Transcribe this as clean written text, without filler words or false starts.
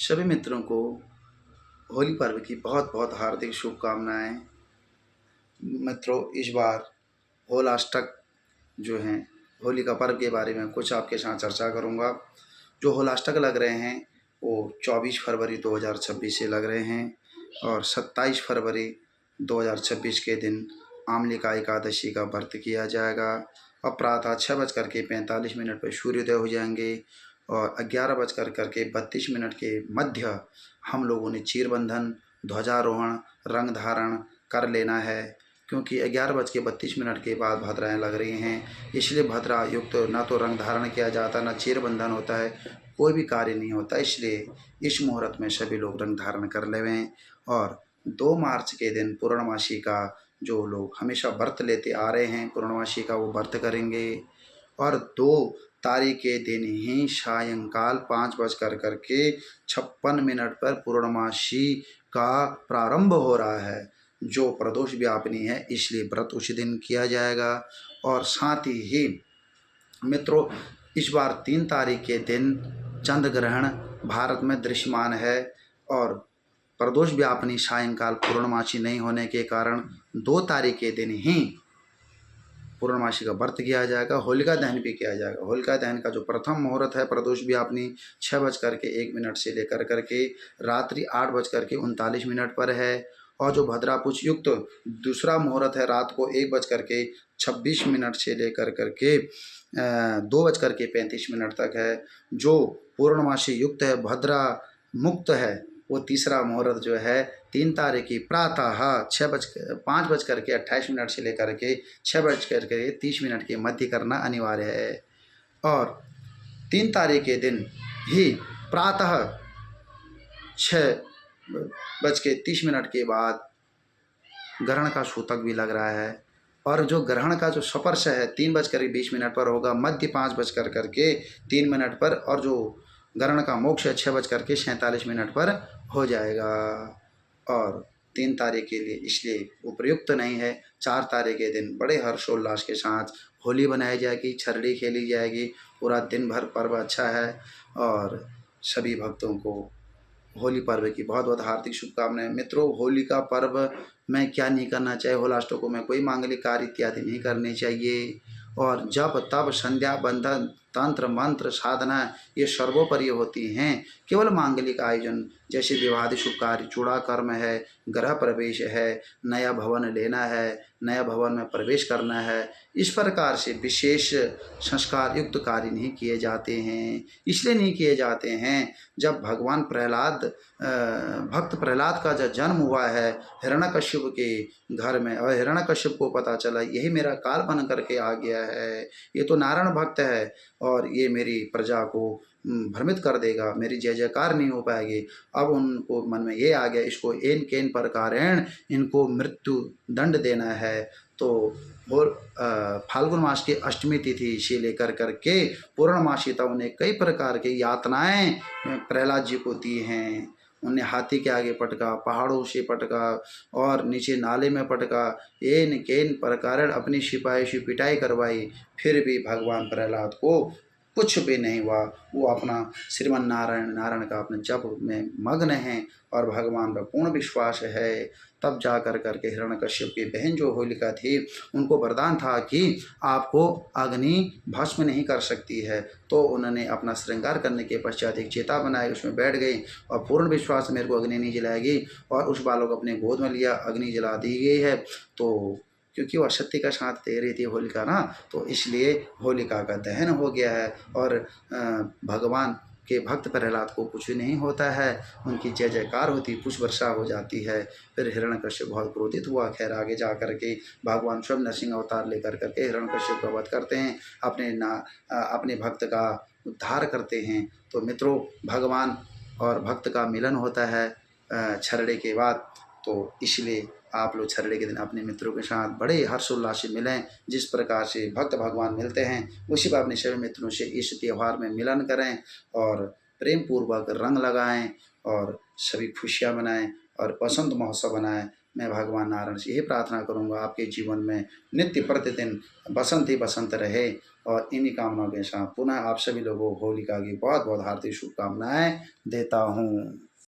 सभी मित्रों को होली पर्व की बहुत बहुत हार्दिक शुभकामनाएं। मित्रों, इस बार होलाष्टक जो हैं, होली का पर्व के बारे में कुछ आपके साथ चर्चा करूंगा। जो होलाष्टक लग रहे हैं वो 24 फरवरी 2026 से लग रहे हैं और 27 फरवरी 2026 के दिन आमलिका एकादशी का व्रत किया जाएगा और प्रातः 6:45 पर सूर्योदय हो जाएंगे और 11:32 के मध्य हम लोगों ने चीरबंधन, ध्वजारोहण, रंग धारण कर लेना है, क्योंकि 11:32 के बाद भद्राएँ लग रही हैं। इसलिए भद्रा युक्त ना तो रंग धारण किया जाता, ना चीरबंधन होता है, कोई भी कार्य नहीं होता। इसलिए इस मुहूर्त में सभी लोग रंग धारण कर लेवें। और 2 मार्च के दिन पूर्णमासी का जो लोग हमेशा व्रत लेते आ रहे हैं, पूर्णमासी का वो व्रत करेंगे। और 2 तारीख के दिन ही सायंकाल 5:56 पर पूर्णमासी का प्रारंभ हो रहा है, जो प्रदोष व्यापिनी है, इसलिए व्रत उसी दिन किया जाएगा। और साथ ही मित्रों, इस बार 3 तारीख के दिन चंद्र ग्रहण भारत में दृश्यमान है और प्रदोष व्यापिनी सायंकाल पूर्णमासी नहीं होने के कारण 2 तारीख के दिन ही पूर्णमासी का व्रत किया जाएगा। होलिका दहन भी किया जाएगा। होलिका दहन का जो प्रथम मुहूर्त है प्रदोष व्यापिनी 6:01 से लेकर करके रात्रि 8:39 पर है और जो भद्रापुष युक्त दूसरा मुहूर्त है रात को 1:26 से लेकर करके 2:35 तक है। जो पूर्णमासी युक्त है, भद्रा मुक्त है, वो तीसरा मुहूर्त जो है 3 तारीख की प्रातः 5:28 से लेकर के 6:30 के मध्य करना अनिवार्य है। और 3 तारीख के दिन ही प्रातः 6:30 के बाद ग्रहण का सूतक भी लग रहा है और जो ग्रहण का जो स्पर्श है 3:20 पर होगा, मध्य 5:03 पर, और जो ग्रहण का मोक्ष है 6:47 पर हो जाएगा। और 3 तारीख के लिए इसलिए उपयुक्त नहीं है। 4 तारीख के दिन बड़े हर्षोल्लास के साथ होली बनाई जाएगी, छरड़ी खेली जाएगी, पूरा दिन भर पर्व अच्छा है। और सभी भक्तों को होली पर्व की बहुत बहुत हार्दिक शुभकामनाएं। मित्रों, होली का पर्व में क्या नहीं करना चाहिए? होलाष्टकों में कोई मांगलिक कार्य इत्यादि नहीं करने चाहिए और जप तप संध्या बंधन तंत्र मंत्र साधना ये सर्वोपरि होती हैं। केवल मांगलिक आयोजन जैसे विवाहादि शुभ कार्य, चूड़ा कर्म है, गृह प्रवेश है, नया भवन लेना है, नया भवन में प्रवेश करना है, इस प्रकार से विशेष संस्कार युक्त कार्य नहीं किए जाते हैं। इसलिए नहीं किए जाते हैं, जब भगवान प्रहलाद भक्त प्रहलाद का जब जन्म हुआ है हिरण्यकश्यप के घर में, और हिरण्यकश्यप को पता चला यही मेरा काल बन करके आ गया है, ये तो नारायण भक्त है और ये मेरी प्रजा को भ्रमित कर देगा, मेरी जय जयकार नहीं हो पाएगी। अब उनको मन में ये आ गया, इसको एन केन प्रकारेण इनको मृत्यु दंड देना है। तो और फाल्गुन मास की अष्टमी तिथि से लेकर करके पूर्णमासी तक उन्हें कई प्रकार की यातनाएं प्रहलाद जी को दी हैं। उन्हें हाथी के आगे पटका, पहाड़ों से पटका और नीचे नाले में पटका, एन केन प्रकार अपनी सिपाही से पिटाई करवाई, फिर भी भगवान प्रहलाद को कुछ भी नहीं हुआ। वो अपना श्रीमन नारायण नारायण का अपने जप में मग्न हैं और भगवान पर पूर्ण विश्वास है। तब जा कर के हिरण्यकश्यप की बहन जो होलिका थी, उनको वरदान था कि आपको अग्नि भस्म नहीं कर सकती है। तो उन्होंने अपना श्रृंगार करने के पश्चात एक चेता बनाई, उसमें बैठ गई और पूर्ण विश्वास मेरे को अग्नि नहीं जलाएगी, और उस बालक अपने गोद में लिया, अग्नि जला दी गई है। तो क्योंकि वो असत्य का साथ दे रही थी होलिका ना, तो इसलिए होलिका का दहन हो गया है। और भगवान के भक्त प्रहलाद को कुछ नहीं होता है, उनकी जय जयकार होती, पुष्प वर्षा हो जाती है। फिर हिरण्यकश्यप बहुत क्रोधित हुआ। खैर आगे जा कर के भगवान स्वयं नरसिंह अवतार लेकर करके हिरण्यकश्यप का वध करते हैं, अपने भक्त का उद्धार करते हैं। तो मित्रों, भगवान और भक्त का मिलन होता है छरड़े के बाद, तो इसलिए आप लोग छरड़े के दिन अपने मित्रों के साथ बड़े हर्षोल्लास से मिलें। जिस प्रकार से भक्त भगवान मिलते हैं, उसी पर अपने सभी मित्रों से इस त्यौहार में मिलन करें और प्रेम पूर्वक रंग लगाएं और सभी खुशियां मनाएं और बसंत महोत्सव बनाएं। मैं भगवान नारायण से यही प्रार्थना करूँगा आपके जीवन में नित्य प्रतिदिन बसंत ही बसंत रहे। और इन्हीं कामनाओं के साथ पुनः आप सभी लोगों को होलिका की बहुत बहुत हार्दिक शुभकामनाएं देता हूँ।